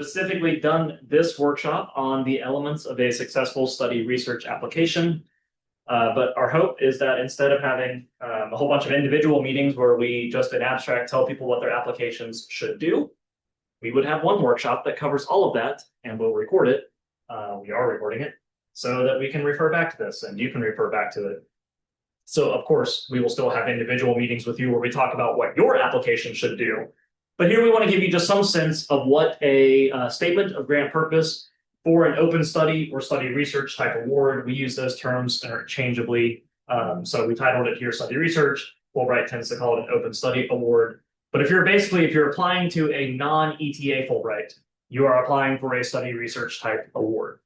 Specifically done this workshop on the elements of a successful study research application. But our hope is that instead of having a whole bunch of individual meetings where we just in abstract tell people what their applications should do, we would have one workshop that covers all of that, and we'll record it. We are recording it so that we can refer back to this and you can refer back to it. So of course, we will still have individual meetings with you where we talk about what your application should do. But here we want to give you just some sense of what a statement of grant purpose for an open study or study research type award. We use those terms interchangeably. So we titled it here study research. Fulbright tends to call it an open study award. But if you're applying to a non-ETA Fulbright, you are applying for a study research type award.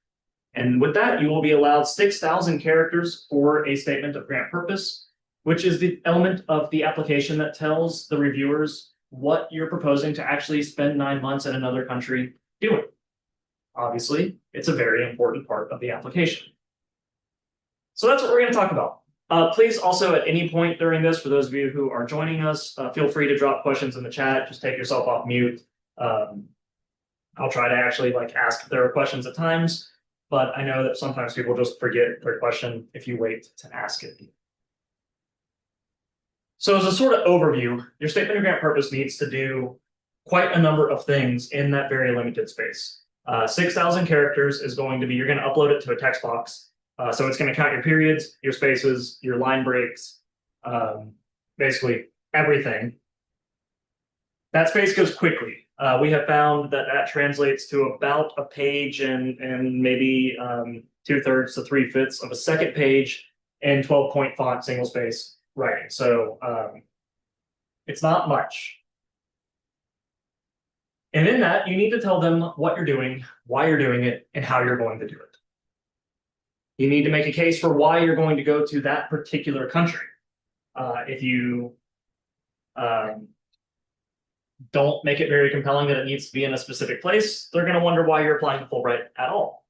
And with that, you will be allowed 6,000 characters for a statement of grant purpose, which is the element of the application that tells the reviewers what you're proposing to actually spend 9 months in another country doing. Obviously, it's a very important part of the application. So that's what we're going to talk about. Please also at any point during this, for those of you who are joining us, feel free to drop questions in the chat. Just take yourself off mute. I'll try to actually ask if there are questions at times, but I know that sometimes people just forget their question if you wait to ask it. So as a sort of overview, your statement of grant purpose needs to do quite a number of things in that very limited space. 6,000 characters is going to be, you're going to upload it to a text box. So it's going to count your periods, your spaces, your line breaks, basically everything. That space goes quickly. We have found that that translates to about a page and maybe 2/3 to 3/5 of a second page in 12-point font single space writing. So it's not much. And in that, you need to tell them what you're doing, why you're doing it, and how you're going to do it. You need to make a case for why you're going to go to that particular country. If you don't make it very compelling that it needs to be in a specific place, they're going to wonder why you're applying to Fulbright at all.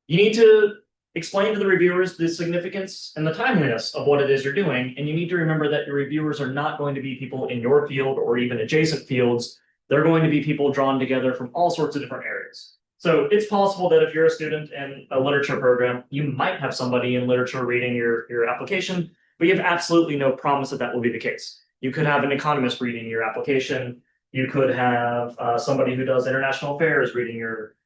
You need to explain to the reviewers the significance and the timeliness of what it is you're doing, and you need to remember that your reviewers are not going to be people in your field or even adjacent fields. They're going to be people drawn together from all sorts of different areas. So it's possible that if you're a student in a literature program, you might have somebody in literature reading your application, but you have absolutely no promise that that will be the case. You could have an economist reading your application. You could have somebody who does international affairs reading your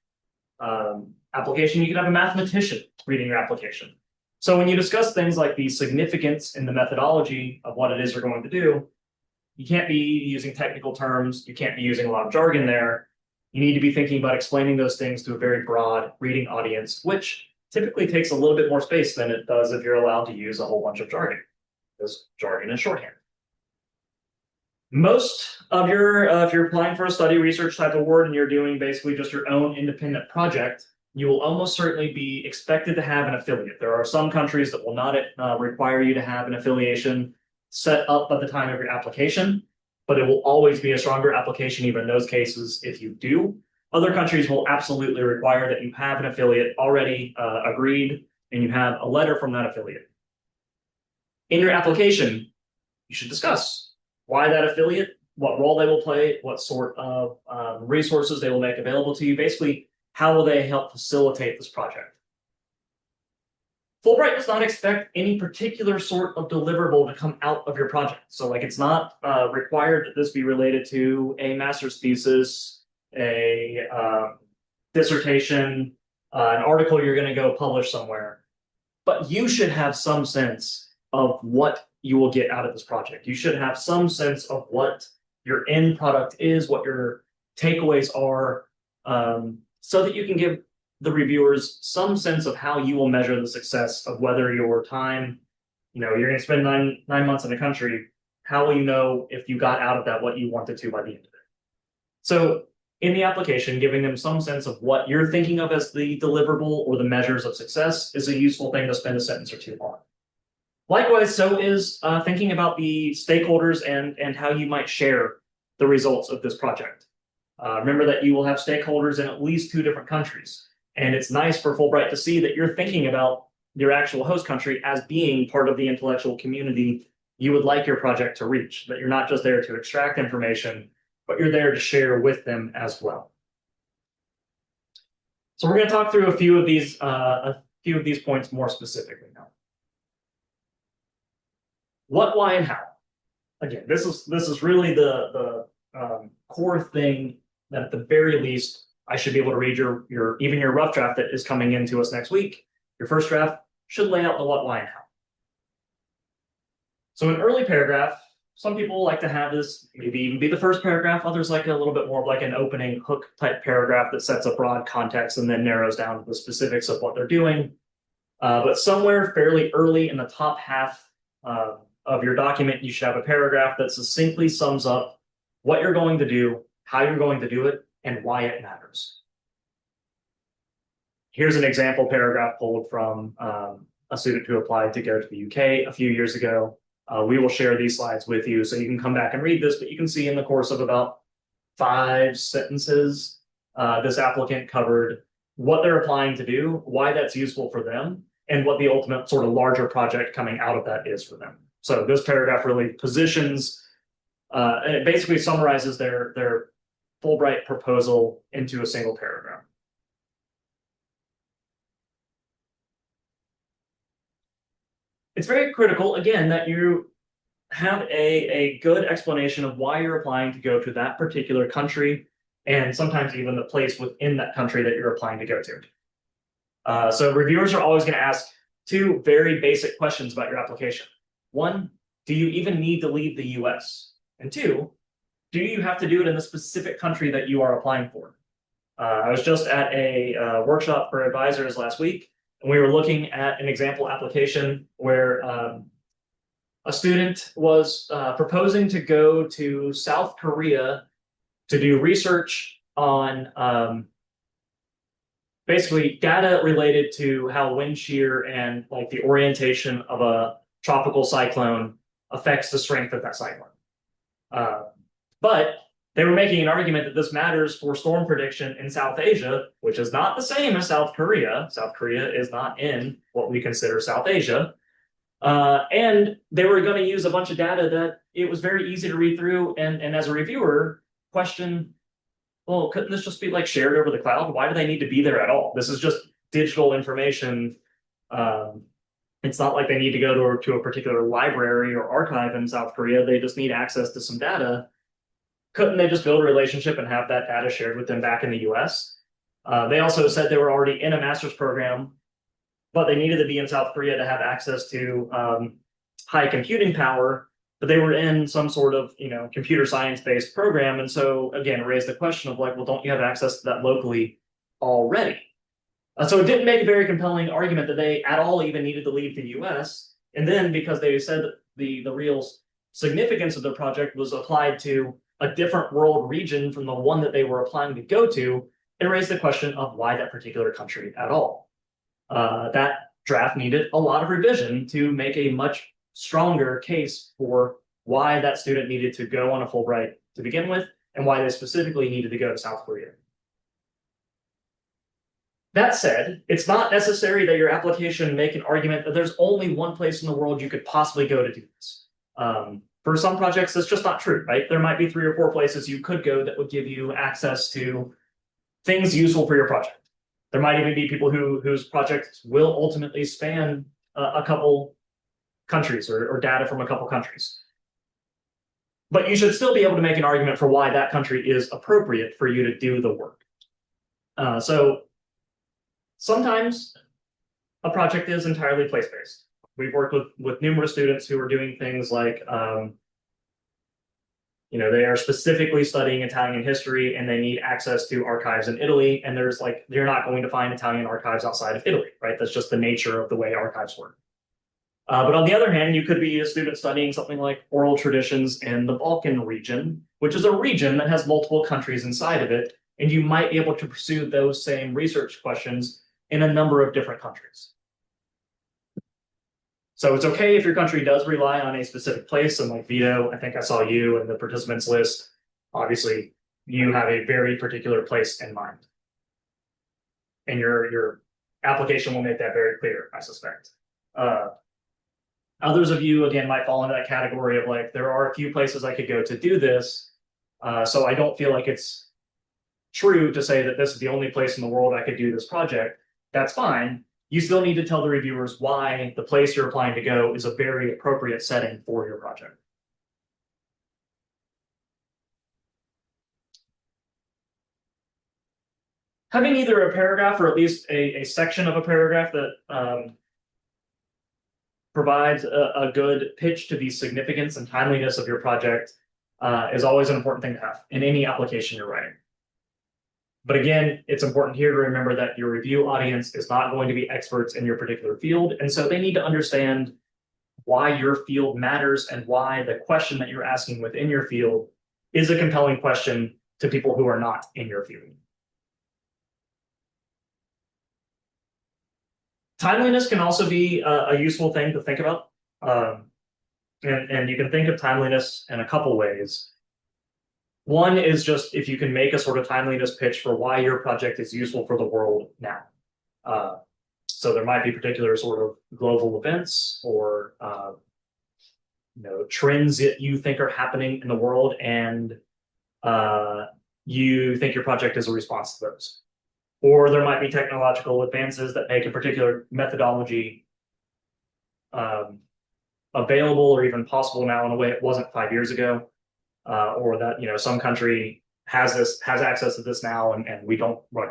application. You could have a mathematician reading your application. So when you discuss things like the significance in the methodology of what it is you're going to do, you can't be using technical terms. You can't be using a lot of jargon there. You need to be thinking about explaining those things to a very broad reading audience, which typically takes a little bit more space than it does if you're allowed to use a whole bunch of jargon, because jargon is shorthand. Most of your, if you're applying for a study research type award and you're doing basically just your own independent project, you will almost certainly be expected to have an affiliate. There are some countries that will not require you to have an affiliation set up at the time of your application, but it will always be a stronger application even in those cases if you do. Other countries will absolutely require that you have an affiliate already agreed and you have a letter from that affiliate. In your application, you should discuss why that affiliate, what role they will play, what sort of resources they will make available to you. Basically, how will they help facilitate this project? Fulbright does not expect any particular sort of deliverable to come out of your project. So it's not required that this be related to a master's thesis, a dissertation, an article you're going to go publish somewhere. But you should have some sense of what you will get out of this project. You should have some sense of what your end product is, what your takeaways are, so that you can give the reviewers some sense of how you will measure the success of whether your time, you're going to spend nine months in a country. How will you know if you got out of that what you wanted to by the end of it? So in the application, giving them some sense of what you're thinking of as the deliverable or the measures of success is a useful thing to spend a sentence or two on. Likewise, so is thinking about the stakeholders and how you might share the results of this project. Remember that you will have stakeholders in at least 2 different countries. And it's nice for Fulbright to see that you're thinking about your actual host country as being part of the intellectual community you would like your project to reach, that you're not just there to extract information, but you're there to share with them as well. So we're going to talk through a few of these points more specifically now. What, why, and how. Again, this is really the core thing that at the very least I should be able to read your even your rough draft that is coming into us next week. Your first draft should lay out the what, why, and how. So an early paragraph, some people like to have this maybe even be the first paragraph. Others like a little bit more of like an opening hook type paragraph that sets a broad context and then narrows down to the specifics of what they're doing. But somewhere fairly early in the top half of your document, you should have a paragraph that succinctly sums up what you're going to do, how you're going to do it, and why it matters. Here's an example paragraph pulled from a student who applied to go to the UK a few years ago. We will share these slides with you so you can come back and read this, but you can see in the course of about 5 sentences, this applicant covered what they're applying to do, why that's useful for them, and what the ultimate sort of larger project coming out of that is for them. So this paragraph really positions, and it basically summarizes their Fulbright proposal into a single paragraph. It's very critical, again, that you have a good explanation of why you're applying to go to that particular country, and sometimes even the place within that country that you're applying to go to. So reviewers are always going to ask 2 very basic questions about your application. 1, do you even need to leave the US? And 2, do you have to do it in the specific country that you are applying for? I was just at a workshop for advisors last week, and we were looking at an example application where a student was proposing to go to South Korea to do research on basically data related to how wind shear and like the orientation of a tropical cyclone affects the strength of that cyclone. But they were making an argument that this matters for storm prediction in South Asia, which is not the same as South Korea. South Korea is not in what we consider South Asia. And they were going to use a bunch of data that it was very easy to read through and as a reviewer, question, well, couldn't this just be like shared over the cloud? Why do they need to be there at all? This is just digital information. It's not like they need to go to a particular library or archive in South Korea. They just need access to some data. Couldn't they just build a relationship and have that data shared with them back in the US? They also said they were already in a master's program, but they needed to be in South Korea to have access to high computing power, but they were in some sort of, computer science-based program. And so again, it raised the question of like, well, don't you have access to that locally already? So it didn't make a very compelling argument that they at all even needed to leave the US. And then because they said that the real significance of the project was applied to a different world region from the one that they were applying to go to, it raised the question of why that particular country at all. That draft needed a lot of revision to make a much stronger case for why that student needed to go on a Fulbright to begin with, and why they specifically needed to go to South Korea. That said, it's not necessary that your application make an argument that there's only one place in the world you could possibly go to do this. For some projects, that's just not true, right? There might be 3 or 4 places you could go that would give you access to things useful for your project. There might even be people whose projects will ultimately span a couple countries or data from a couple countries. But you should still be able to make an argument for why that country is appropriate for you to do the work. So sometimes a project is entirely place-based. We've worked with numerous students who are doing things like, they are specifically studying Italian history and they need access to archives in Italy. And there's like, you're not going to find Italian archives outside of Italy, right? That's just the nature of the way archives work. But on the other hand, you could be a student studying something like oral traditions in the Balkan region, which is a region that has multiple countries inside of it. And you might be able to pursue those same research questions in a number of different countries. So it's okay if your country does rely on a specific place. And like Vito, I think I saw you in the participants list. Obviously, you have a very particular place in mind. And your application will make that very clear, I suspect. Others of you, again, might fall into that category of like, there are a few places I could go to do this. So I don't feel like it's true to say that this is the only place in the world I could do this project, that's fine. You still need to tell the reviewers why the place you're applying to go is a very appropriate setting for your project. Having either a paragraph or at least a section of a paragraph that provides a good pitch to the significance and timeliness of your project is always an important thing to have in any application you're writing. But again, it's important here to remember that your review audience is not going to be experts in your particular field. And so they need to understand why your field matters and why the question that you're asking within your field is a compelling question to people who are not in your field. Timeliness can also be a useful thing to think about. And you can think of timeliness in a couple ways. One is just if you can make a sort of timeliness pitch for why your project is useful for the world now. So there might be particular sort of global events or trends that you think are happening in the world, and you think your project is a response to those. Or there might be technological advances that make a particular methodology available or even possible now in a way it wasn't 5 years ago. Or that some country has access to this now, and we're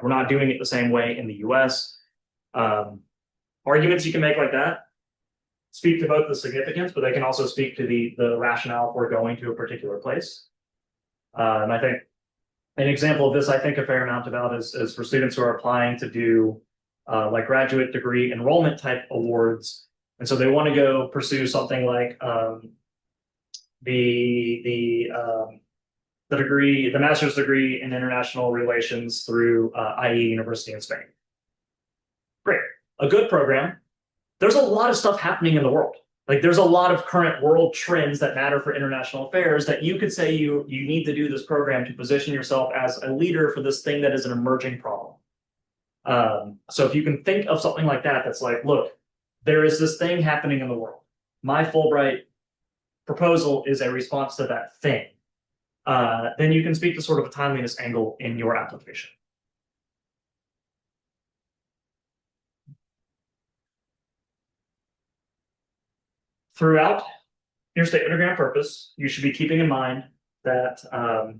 not doing it the same way in the US. Arguments you can make like that speak to both the significance, but they can also speak to the rationale for going to a particular place. And I think an example of this I think a fair amount about is for students who are applying to do like graduate degree enrollment type awards, and so they want to go pursue something like the master's degree in international relations through IE University in Spain. Great, a good program. There's a lot of stuff happening in the world. Like there's a lot of current world trends that matter for international affairs that you could say you need to do this program to position yourself as a leader for this thing that is an emerging problem. So if you can think of something like that, that's like, look, there is this thing happening in the world. My Fulbright proposal is a response to that thing. Then you can speak to sort of a timeliness angle in your application. Throughout your statement of grant purpose, you should be keeping in mind that I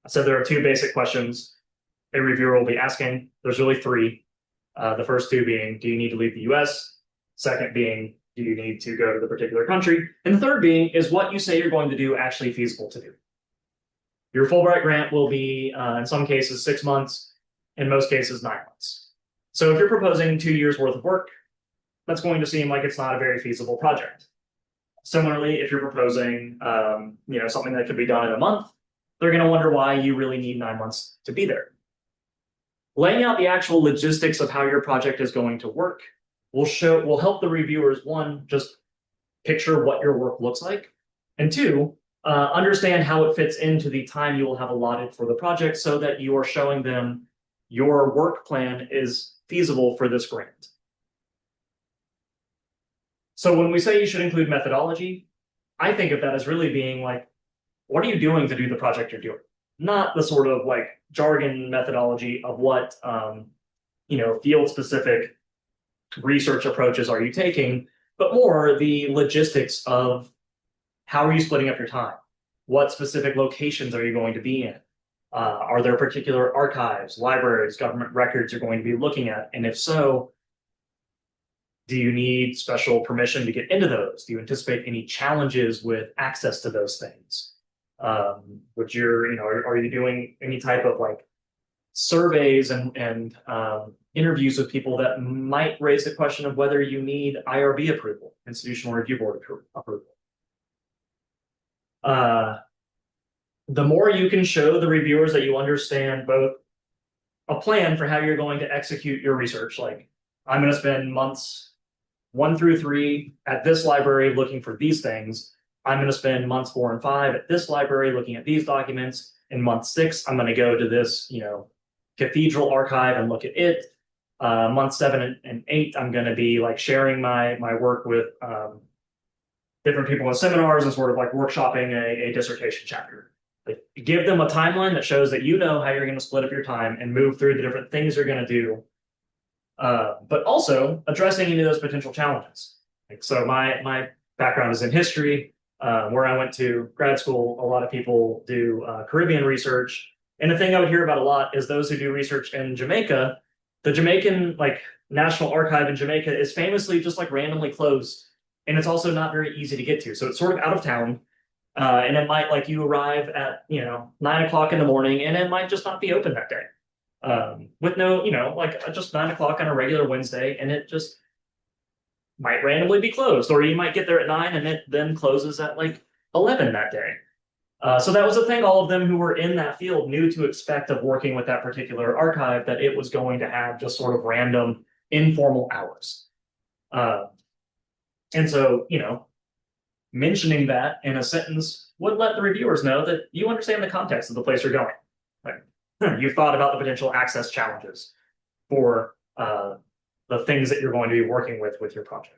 said there are two basic questions a reviewer will be asking. There's really three. The first two being, do you need to leave the US? Second being, do you need to go to the particular country? And the third being, is what you say you're going to do actually feasible to do? Your Fulbright grant will be, in some cases, 6 months, in most cases, 9 months. So if you're proposing 2 years worth of work, that's going to seem like it's not a very feasible project. Similarly, if you're proposing something that could be done in a month, they're going to wonder why you really need 9 months to be there. Laying out the actual logistics of how your project is going to work will help the reviewers, one, just picture what your work looks like, and two, understand how it fits into the time you will have allotted for the project so that you are showing them your work plan is feasible for this grant. So when we say you should include methodology, I think of that as really being like, what are you doing to do the project you're doing? Not the sort of like jargon methodology of what field-specific research approaches are you taking, but more the logistics of how are you splitting up your time? What specific locations are you going to be in? Are there particular archives, libraries, government records you're going to be looking at? And if so, do you need special permission to get into those? Do you anticipate any challenges with access to those things? Are you doing any type of like surveys and interviews with people that might raise the question of whether you need IRB approval, Institutional Review Board approval? The more you can show the reviewers that you understand both a plan for how you're going to execute your research, like I'm going to spend months 1 through 3 at this library looking for these things. I'm going to spend months 4 and 5 at this library looking at these documents. In month 6, I'm going to go to this, cathedral archive and look at it. Month 7 and 8, I'm going to be like sharing my work with different people in seminars and sort of like workshopping a dissertation chapter. Like, give them a timeline that shows that you know how you're going to split up your time and move through the different things you're going to do, but also addressing any of those potential challenges. Like, so my background is in history. Where I went to grad school, a lot of people do Caribbean research. And the thing I would hear about a lot is those who do research in Jamaica, the Jamaican like National Archive in Jamaica is famously just like randomly closed. And it's also not very easy to get to. So it's sort of out of town. And it might like you arrive at, 9 o'clock in the morning and it might just not be open that day. With no, like just 9 o'clock on a regular Wednesday, and it just might randomly be closed, or you might get there at 9 and it then closes at like 11 that day. So that was the thing all of them who were in that field knew to expect of working with that particular archive, that it was going to have just sort of random informal hours. And so, mentioning that in a sentence would let the reviewers know that you understand the context of the place you're going. Like, you've thought about the potential access challenges for the things that you're going to be working with your project.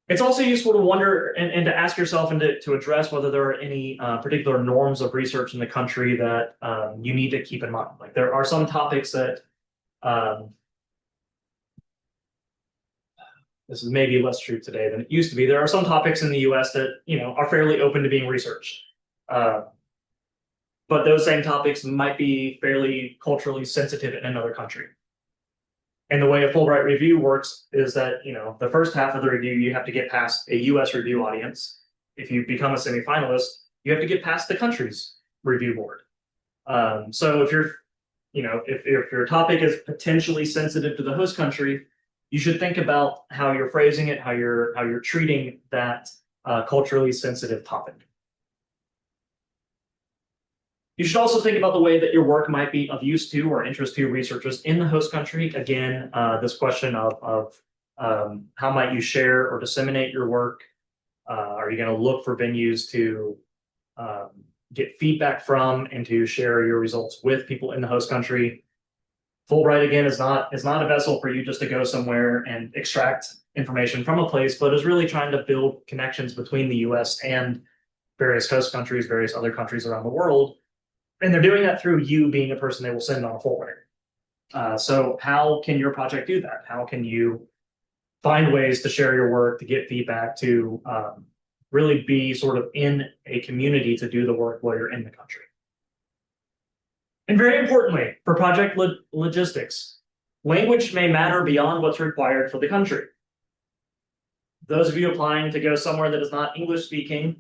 It's also useful to wonder and to ask yourself and to address whether there are any particular norms of research in the country that you need to keep in mind. Like, there are some topics that this is maybe less true today than it used to be. There are some topics in the US that, are fairly open to being researched. But those same topics might be fairly culturally sensitive in another country. And the way a Fulbright review works is that, the first half of the review, you have to get past a US review audience. If you become a semifinalist, you have to get past the country's review board. So if you're, if your topic is potentially sensitive to the host country, you should think about how you're phrasing it, how you're treating that culturally sensitive topic. You should also think about the way that your work might be of use to or interest to researchers in the host country. Again, this question of how might you share or disseminate your work? Are you going to look for venues to get feedback from and to share your results with people in the host country? Fulbright, again, is not a vessel for you just to go somewhere and extract information from a place, but is really trying to build connections between the US and various host countries, various other countries around the world. And they're doing that through you being a person they will send on a Fulbright. So how can your project do that? How can you find ways to share your work, to get feedback, to really be sort of in a community to do the work while you're in the country? And very importantly, for project logistics, language may matter beyond what's required for the country. Those of you applying to go somewhere that is not English speaking,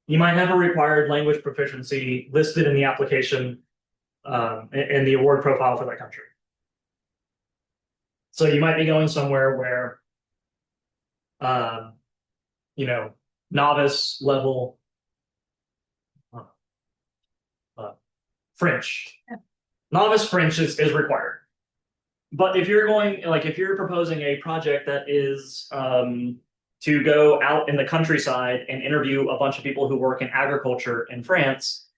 you might have a required language proficiency listed in the application in the award profile for that country. So you might be going somewhere where, novice level French. Novice French is required. But if you're going, like if you're proposing a project that is to go out in the countryside and interview a bunch of people who work in agriculture in France,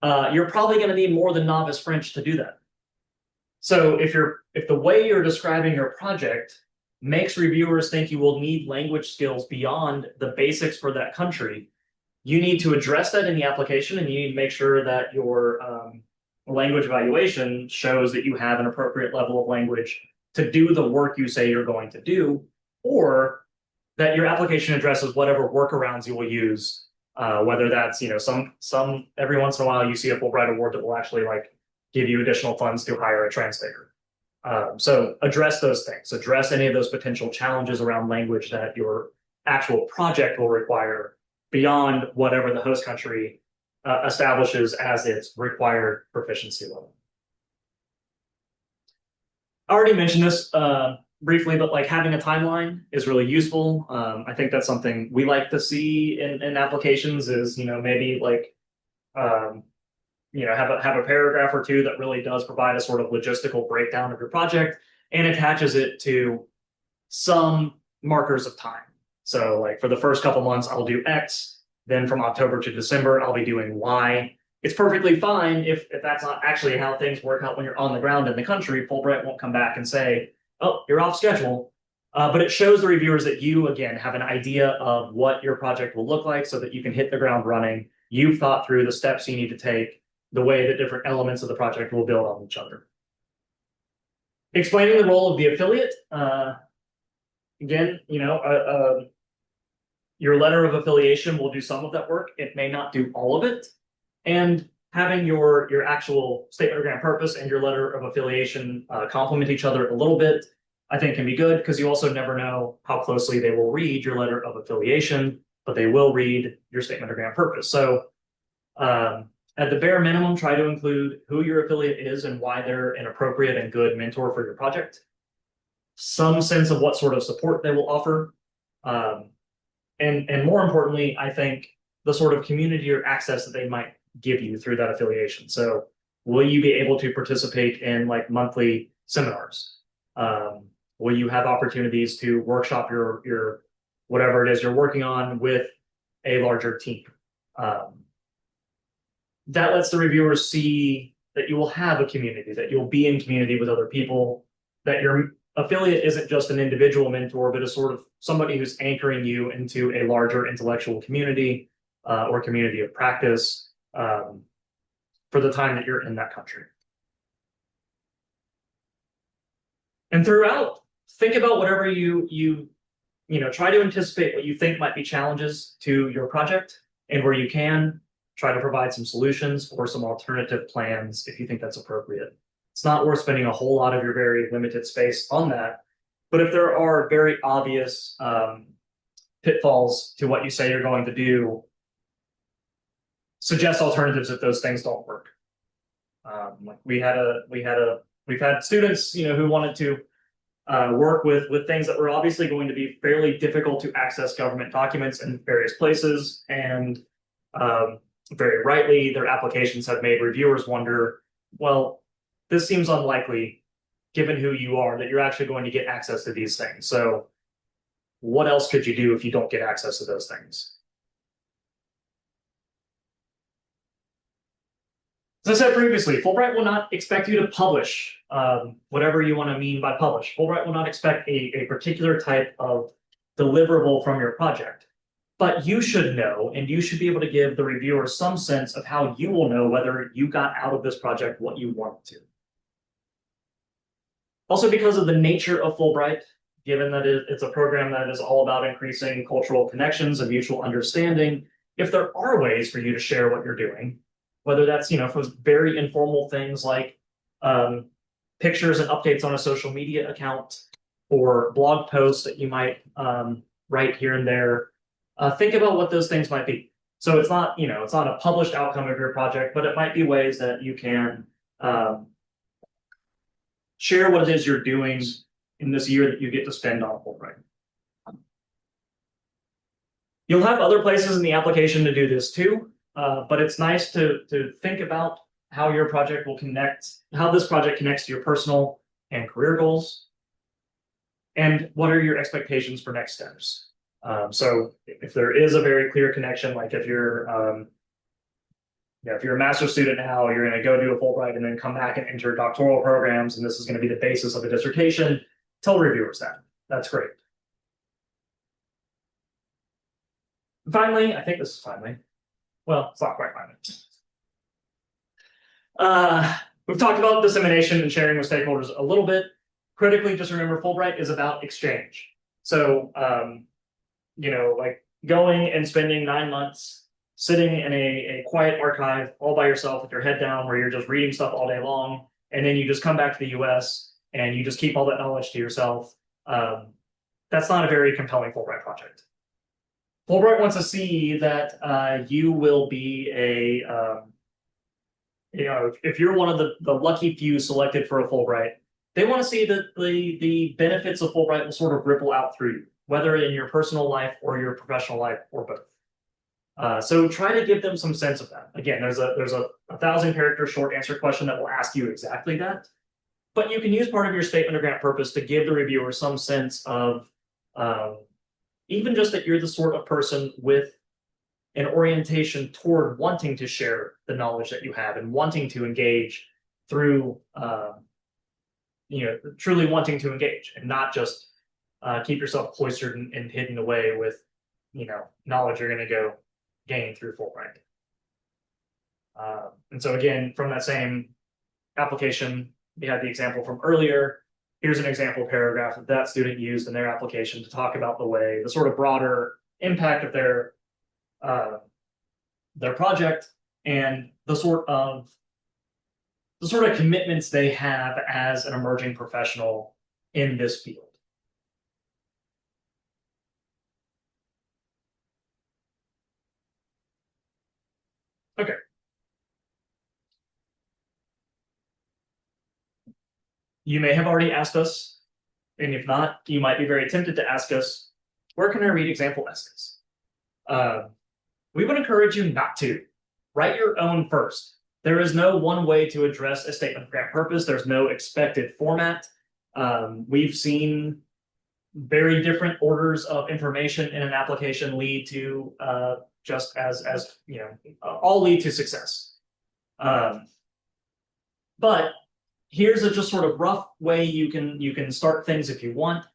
you're probably going to need more than novice French to do that. So if the way you're describing your project makes reviewers think you will need language skills beyond the basics for that country, you need to address that in the application, and you need to make sure that your language evaluation shows that you have an appropriate level of language to do the work you say you're going to do, or that your application addresses whatever workarounds you will use, whether that's, some every once in a while you see a Fulbright award that will actually like give you additional funds to hire a translator. So address those things, address any of those potential challenges around language that your actual project will require beyond whatever the host country establishes as its required proficiency level. I already mentioned this briefly, but like having a timeline is really useful. I think that's something we like to see in applications is, maybe like, have a paragraph or two that really does provide a sort of logistical breakdown of your project and attaches it to some markers of time. So like for the first couple months, I'll do X, then from October to December, I'll be doing Y. It's perfectly fine if that's not actually how things work out when you're on the ground in the country. Fulbright won't come back and say, oh, you're off schedule. But it shows the reviewers that you, again, have an idea of what your project will look like so that you can hit the ground running. you've thought through the steps you need to take, the way that different elements of the project will build on each other. Explaining the role of the affiliate, again, your letter of affiliation will do some of that work. It may not do all of it. And having your actual statement of grant purpose and your letter of affiliation complement each other a little bit, I think can be good, because you also never know how closely they will read your letter of affiliation, but they will read your statement of grant purpose. So at the bare minimum, try to include who your affiliate is and why they're an appropriate and good mentor for your project. Some sense of what sort of support they will offer. And more importantly, I think the sort of community or access that they might give you through that affiliation. So will you be able to participate in like monthly seminars? Will you have opportunities to workshop your whatever it is you're working on with a larger team? That lets the reviewers see that you will have a community, that you'll be in community with other people, that your affiliate isn't just an individual mentor, but a sort of somebody who's anchoring you into a larger intellectual community or community of practice for the time that you're in that country. And throughout, think about whatever you try to anticipate what you think might be challenges to your project, and where you can, try to provide some solutions or some alternative plans if you think that's appropriate. It's not worth spending a whole lot of your very limited space on that. But if there are very obvious pitfalls to what you say you're going to do, suggest alternatives if those things don't work. Like we've had students, who wanted to work with things that were obviously going to be fairly difficult to access government documents in various places, and very rightly, their applications have made reviewers wonder, well, this seems unlikely, given who you are, that you're actually going to get access to these things. So what else could you do if you don't get access to those things? As I said previously, Fulbright will not expect you to publish whatever you want to mean by publish. Fulbright will not expect a particular type of deliverable from your project. But you should know, and you should be able to give the reviewer some sense of how you will know whether you got out of this project what you wanted to. Also, because of the nature of Fulbright, given that it's a program that is all about increasing cultural connections and mutual understanding, if there are ways for you to share what you're doing, whether that's for very informal things like pictures and updates on a social media account, or blog posts that you might write here and there, think about what those things might be. So it's not a published outcome of your project, but it might be ways that you can share what it is you're doing in this year that you get to spend on Fulbright. You'll have other places in the application to do this too, but it's nice to think about how your project will connect, how this project connects to your personal and career goals, and what are your expectations for next steps. So if there is a very clear connection, like if you're a master's student now, you're going to go do a Fulbright and then come back and enter doctoral programs, and this is going to be the basis of a dissertation, tell reviewers that. That's great. Finally, I think this is finally. Well, it's not quite finally. We've talked about dissemination and sharing with stakeholders a little bit. Critically, just remember Fulbright is about exchange. So, like going and spending 9 months sitting in a quiet archive all by yourself with your head down, where you're just reading stuff all day long, and then you just come back to the US and you just keep all that knowledge to yourself. That's not a very compelling Fulbright project. Fulbright wants to see that you will be if you're one of the lucky few selected for a Fulbright, they want to see that the benefits of Fulbright will sort of ripple out through you, whether in your personal life or your professional life or both. So try to give them some sense of that. Again, there's a 1,000-character short answer question that will ask you exactly that. But you can use part of your statement of grant purpose to give the reviewer some sense of even just that you're the sort of person with an orientation toward wanting to share the knowledge that you have and wanting to engage through, truly wanting to engage, and not just keep yourself cloistered and hidden away with, knowledge you're going to go gain through Fulbright. And so again, from that same application, we had the example from earlier. Here's an example paragraph that that student used in their application to talk about the sort of broader impact of their project and the sort of commitments they have as an emerging professional in this field. Okay. You may have already asked us, and if not, you might be very tempted to ask us, where can I read example essays? We would encourage you not to. Write your own first. There is no one way to address a statement of grant purpose. There's no expected format. We've seen very different orders of information in an application lead to just as you know, all lead to success. But here's a just sort of rough way you can start things if you want.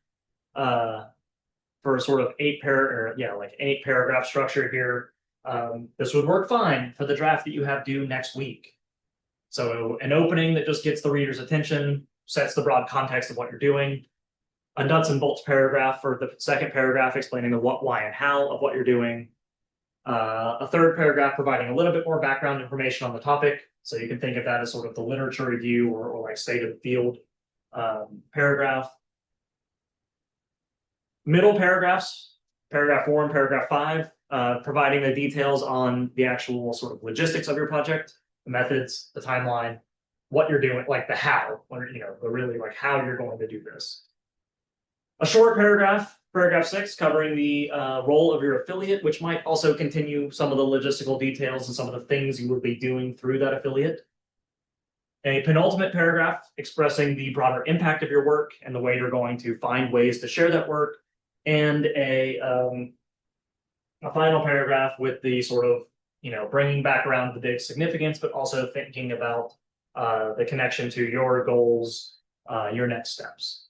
For a sort of eight paragraph structure here. This would work fine for the draft that you have due next week. So an opening that just gets the reader's attention, sets the broad context of what you're doing. A nuts and bolts paragraph for the second paragraph explaining the what, why, and how of what you're doing. A third paragraph providing a little bit more background information on the topic. So you can think of that as sort of the literature review or like state of the field paragraph. Middle paragraphs, paragraph 4 and paragraph 5, providing the details on the actual sort of logistics of your project, the methods, the timeline, what you're doing, like the how, the really like how you're going to do this. A short paragraph, paragraph 6, covering the role of your affiliate, which might also continue some of the logistical details and some of the things you would be doing through that affiliate. A penultimate paragraph expressing the broader impact of your work and the way you're going to find ways to share that work. And a final paragraph with the sort of, bringing back around the big significance, but also thinking about the connection to your goals, your next steps.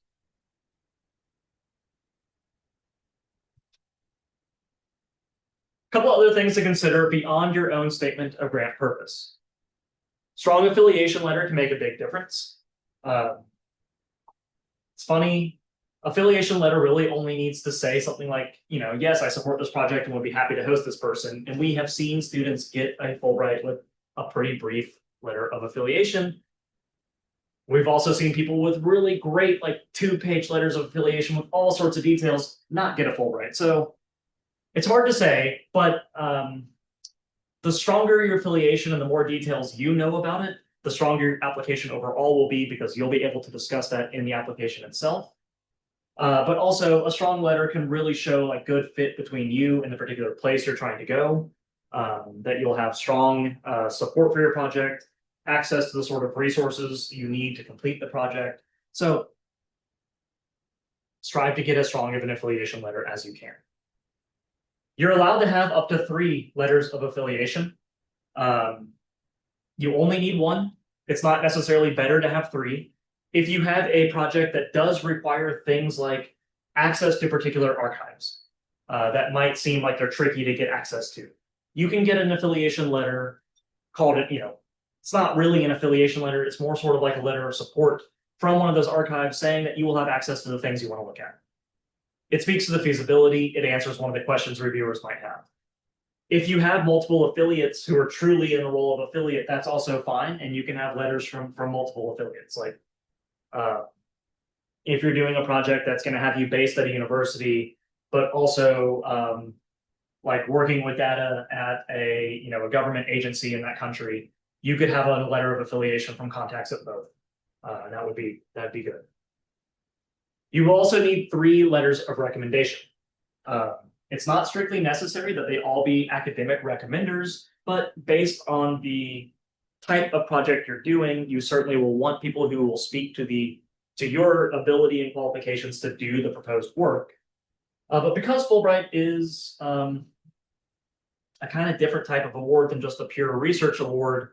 A couple other things to consider beyond your own statement of grant purpose. Strong affiliation letter can make a big difference. It's funny. Affiliation letter really only needs to say something like, yes, I support this project and would be happy to host this person. And we have seen students get a Fulbright with a pretty brief letter of affiliation. We've also seen people with really great, like 2-page letters of affiliation with all sorts of details not get a Fulbright. So it's hard to say, but the stronger your affiliation and the more details you know about it, the stronger your application overall will be because you'll be able to discuss that in the application itself. But also a strong letter can really show like good fit between you and the particular place you're trying to go, that you'll have strong support for your project, access to the sort of resources you need to complete the project. So strive to get as strong of an affiliation letter as you can. You're allowed to have up to 3 letters of affiliation. You only need 1. It's not necessarily better to have 3. If you have a project that does require things like access to particular archives that might seem like they're tricky to get access to, you can get an affiliation letter called it, it's not really an affiliation letter. It's more sort of like a letter of support from one of those archives saying that you will have access to the things you want to look at. It speaks to the feasibility. It answers one of the questions reviewers might have. If you have multiple affiliates who are truly in the role of affiliate, that's also fine. And you can have letters from multiple affiliates. Like if you're doing a project that's going to have you based at a university, but also like working with data at a government agency in that country, you could have a letter of affiliation from contacts at both. And that'd be good. You will also need 3 letters of recommendation. It's not strictly necessary that they all be academic recommenders, but based on the type of project you're doing, you certainly will want people who will speak to your ability and qualifications to do the proposed work. But because Fulbright is a kind of different type of award than just a pure research award,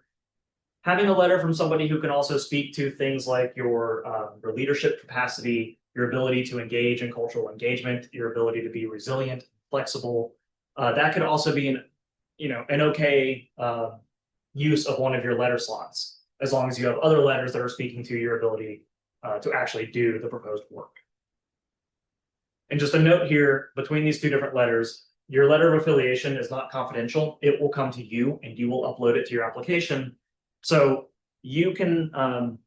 having a letter from somebody who can also speak to things like your leadership capacity, your ability to engage in cultural engagement, your ability to be resilient, flexible, that could also be an okay use of one of your letter slots, as long as you have other letters that are speaking to your ability to actually do the proposed work. And just a note here, between these two different letters, your letter of affiliation is not confidential. It will come to you and you will upload it to your application. So you can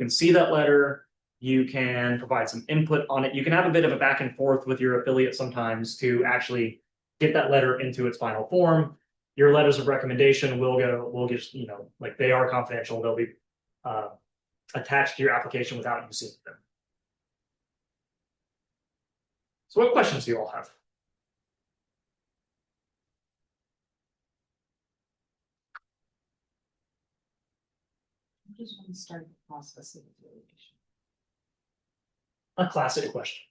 see that letter, you can provide some input on it. You can have a bit of a back and forth with your affiliate sometimes to actually get that letter into its final form. Your letters of recommendation will get, like they are confidential. They'll be attached to your application without you seeing them. So what questions do you all have? I just want to start the process of affiliation. A classic question.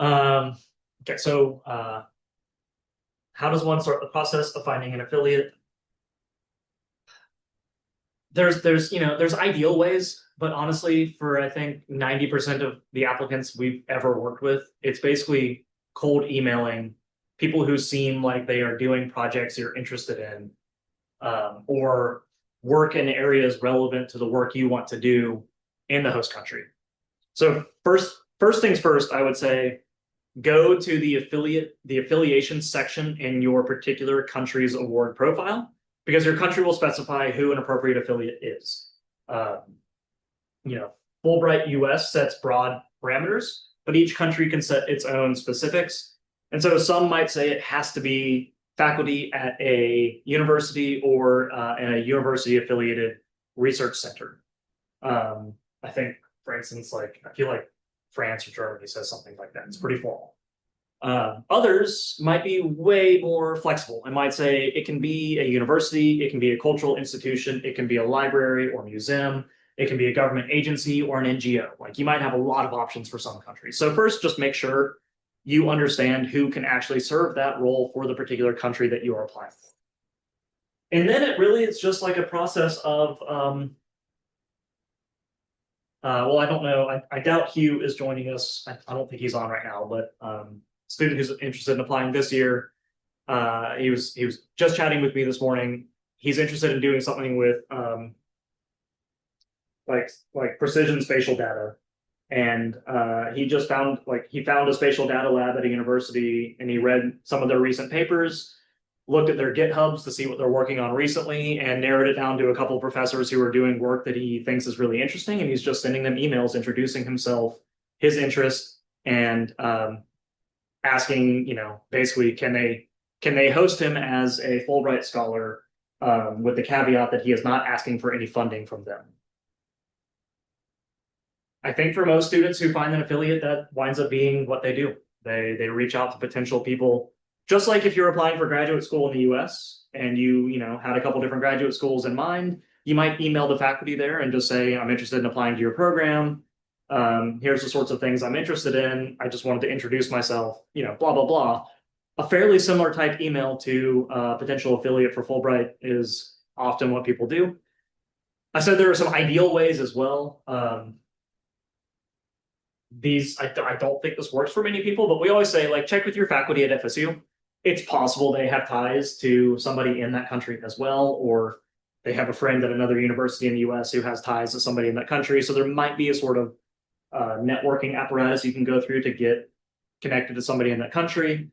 Okay, so how does one start the process of finding an affiliate? There's ideal ways, but honestly, for I think 90% of the applicants we've ever worked with, it's basically cold emailing people who seem like they are doing projects you're interested in, or work in areas relevant to the work you want to do in the host country. So first things first, I would say go to the affiliation section in your particular country's award profile, because your country will specify who an appropriate affiliate is. Fulbright US sets broad parameters, but each country can set its own specifics. And so some might say it has to be faculty at a university or in a university affiliated research center. I think, for instance, I feel like France or Germany says something like that. It's pretty formal. Others might be way more flexible and might say it can be a university, it can be a cultural institution, it can be a library or museum, it can be a government agency or an NGO. Like, you might have a lot of options for some countries. So first, just make sure you understand who can actually serve that role for the particular country that you are applying for. And then it's just like a process of, well, I don't know. I doubt Hugh is joining us. I don't think he's on right now, but student who's interested in applying this year, he was just chatting with me this morning. He's interested in doing something with like precision spatial data, and he just found a spatial data lab at a university, and he read some of their recent papers, looked at their GitHubs to see what they're working on recently, and narrowed it down to a couple of professors who are doing work that he thinks is really interesting, and he's just sending them emails introducing himself, his interest, and asking, basically, can they host him as a Fulbright scholar, with the caveat that he is not asking for any funding from them. I think for most students who find an affiliate, that winds up being what they do. They reach out to potential people, just like if you're applying for graduate school in the US and you had a couple different graduate schools in mind, you might email the faculty there and just say, I'm interested in applying to your program. Here's the sorts of things I'm interested in. I just wanted to introduce myself, blah, blah, blah. A fairly similar type email to a potential affiliate for Fulbright is often what people do. I said there are some ideal ways as well. I don't think this works for many people, but we always say, check with your faculty at FSU. It's possible they have ties to somebody in that country as well, or they have a friend at another university in the US who has ties to somebody in that country. So there might be a sort of networking apparatus you can go through to get connected to somebody in that country.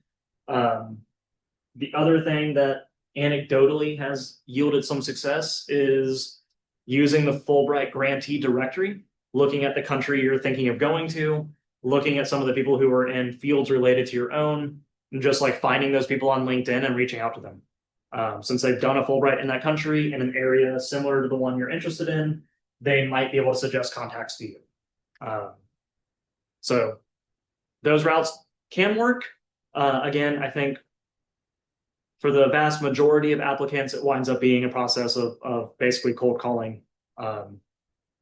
The other thing that anecdotally has yielded some success is using the Fulbright grantee directory, looking at the country you're thinking of going to, looking at some of the people who are in fields related to your own, and just finding those people on LinkedIn and reaching out to them. Since they've done a Fulbright in that country in an area similar to the one you're interested in, they might be able to suggest contacts to you. So those routes can work. Again, I think for the vast majority of applicants, it winds up being a process of basically cold calling,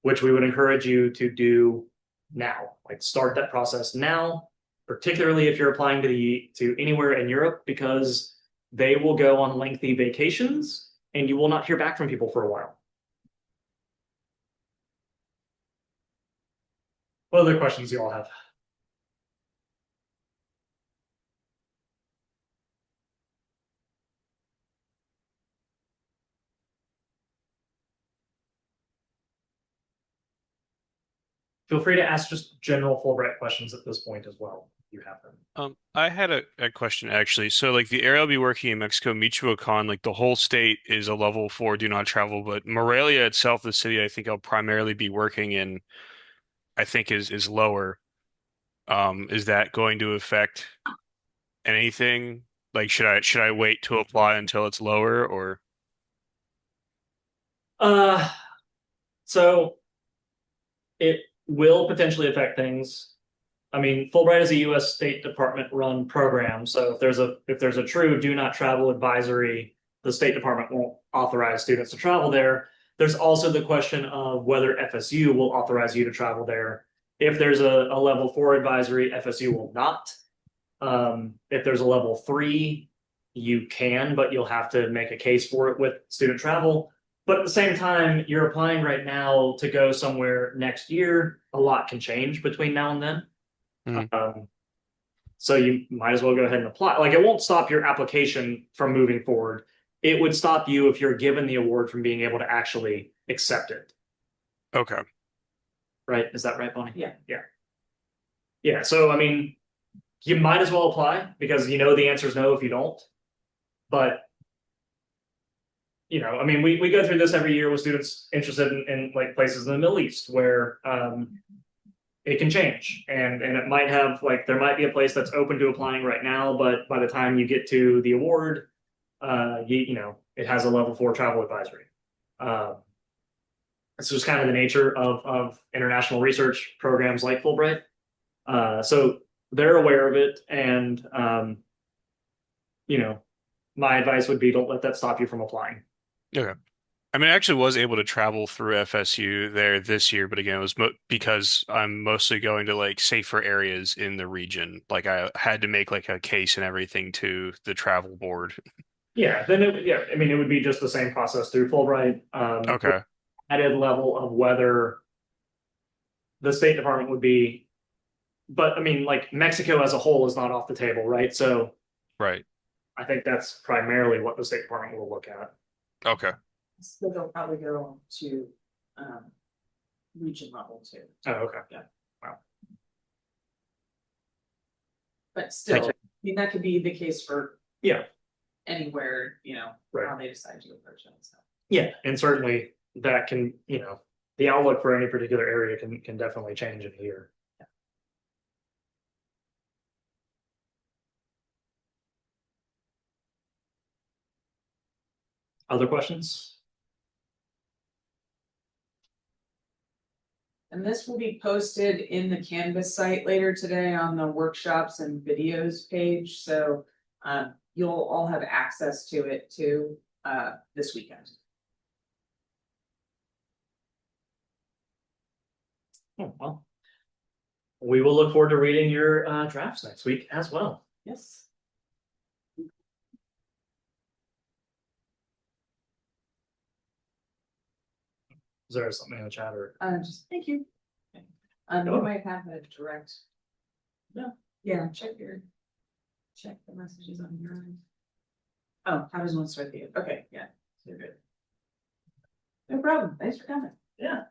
which we would encourage you to do now. Start that process now, particularly if you're applying to anywhere in Europe, because they will go on lengthy vacations and you will not hear back from people for a while. What other questions do you all have? feel free to ask just general Fulbright questions at this point as well. If you have them. I had a question actually. So like the area I'll be working in Mexico, Michoacan, like the whole state is a level 4 do not travel, but Morelia itself, the city I think I'll primarily be working in, I think is lower. Is that going to affect anything? Like should I wait to apply until it's lower or Uh, so it will potentially affect things. I mean, Fulbright is a U.S. State Department run program, so if there's a true do not travel advisory, the State Department won't authorize students to travel there. There's also the question of whether FSU will authorize you to travel there. If there's a level 4 advisory, FSU will not. If there's a level 3, you can, but you'll have to make a case for it with student travel. But at the same time, you're applying right now to go somewhere next year. A lot can change between now and then. Hmm. So you might as well go ahead and apply. Like it won't stop your application from moving forward. It would stop you if you're given the award from being able to actually accept it. Okay. Right? Is that right, Bonnie? Yeah. Yeah. Yeah. So I mean, you might as well apply because you know the answer is no if you don't. But I mean, we go through this every year with students interested in like places in the Middle East where it can change and it might have like there might be a place that's open to applying right now, but by the time you get to the award, it has a level 4 travel advisory. It's just kind of the nature of international research programs like Fulbright. So they're aware of it, and my advice would be don't let that stop you from applying. Okay. I mean, I actually was able to travel through FSU there this year, but again, it was mo because I'm mostly going to like safer areas in the region. Like I had to make like a case and everything to the travel board. Yeah, I mean, it would be just the same process through Fulbright. With Okay. added level of whether the State Department would be, but I mean, like Mexico as a whole is not off the table, right? So Right. I think that's primarily what the State Department will look at. Okay. So they'll probably go to region level too. Oh, okay. Yeah. Wow. But still, I mean, that could be the case for Yeah. anywhere, Right. how they decide to approach it. So. Yeah, and certainly that can, the outlook for any particular area can definitely change in a year. Other questions? And this will be posted in the Canvas site later today on the workshops and videos page. So you'll all have access to it too this weekend. Oh, well, we will look forward to reading your drafts next week as well. Yes. Is there something in the chat or? Just thank you. You might have a direct. No. Yeah, check the messages on your end. Oh, how does one start the? Okay, yeah, you're good. No problem. Thanks for coming. Yeah.